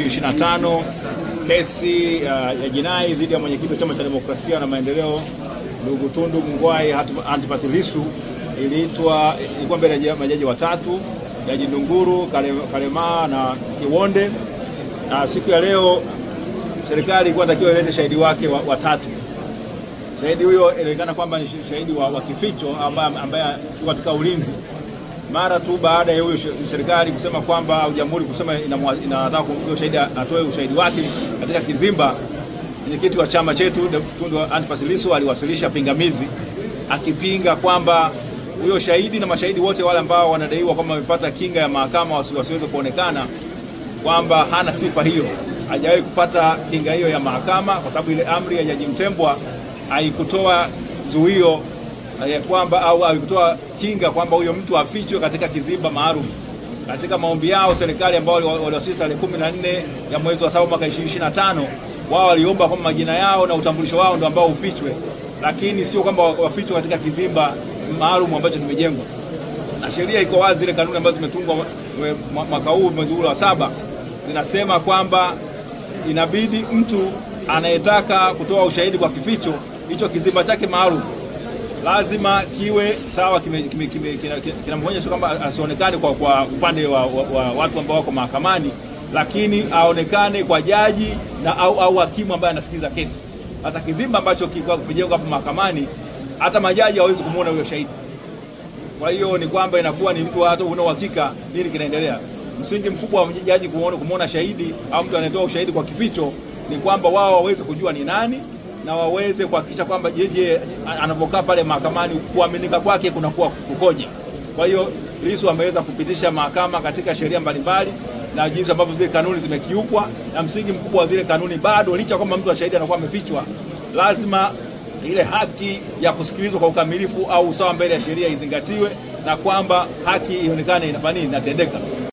25 kesi ya jinai dhidi ya mwenyekiti wa Chama cha Demokrasia na Maendeleo ndugu Tundu Mungwai Antipas Lissu ilikuwa mbele ya majaji watatu, Jaji Ndunguru, Karema na Kiwonde. Na siku ya leo serikali ilikuwa inatakiwa ilete shahidi wake watatu. Shahidi huyo inaonekana kwamba ni shahidi wa kificho ambaye yuko katika ulinzi. Mara tu baada ya huyo serikali kusema kwamba au jamhuri kusema inataka kumtoa shahidi atoe ushahidi wake katika kizimba, mwenyekiti wa chama chetu Tundu Antipas Lissu aliwasilisha pingamizi akipinga kwamba huyo shahidi na mashahidi wote wale ambao wanadaiwa kwamba wamepata kinga ya mahakama wasiweze kuonekana, kwamba hana sifa hiyo, hajawahi kupata kinga hiyo ya mahakama, kwa sababu ile amri ya Jaji Mtembwa haikutoa zuio kwamba au haikutoa kinga kwamba huyo mtu afichwe katika kizimba maalum. Katika maombi yao serikali ambao waliwasilisha tarehe 14 ya mwezi wa 7 mwaka 2025, wao waliomba kwamba majina yao na utambulisho wao ndio ambao ufichwe, lakini sio kwamba wafichwe katika kizimba maalum ambacho kimejengwa. Na sheria iko wazi, ile kanuni ambazo zimetungwa mwaka huu mwezi wa 7 zinasema kwamba inabidi mtu anayetaka kutoa ushahidi kwa kificho, hicho kizimba chake maalum lazima kiwe sawa, kinamwonyesha kwamba asionekane kwa upande wa watu ambao wako mahakamani, lakini aonekane kwa jaji na au hakimu ambaye anasikiliza kesi. Sasa kizimba ambacho kimejengwa hapo mahakamani, hata majaji hawezi kumuona huyo shahidi. Kwa hiyo ni kwamba inakuwa ni mtu hata una uhakika nini kinaendelea. Msingi mkubwa wa jaji kumuona shahidi au mtu anayetoa ushahidi kwa kificho ni kwamba wao waweze kujua ni nani na waweze kuhakikisha kwamba jeje anapokaa pale mahakamani kuaminika kwake kunakuwa kukoje. Kwa hiyo Lissu ameweza kupitisha mahakama katika sheria mbalimbali na jinsi ambavyo zile kanuni zimekiukwa, na msingi mkubwa wa zile kanuni bado, licha kwamba mtu wa shahidi anakuwa amefichwa, lazima ile haki ya kusikilizwa kwa ukamilifu au usawa mbele ya sheria izingatiwe, na kwamba haki ionekane inatendeka.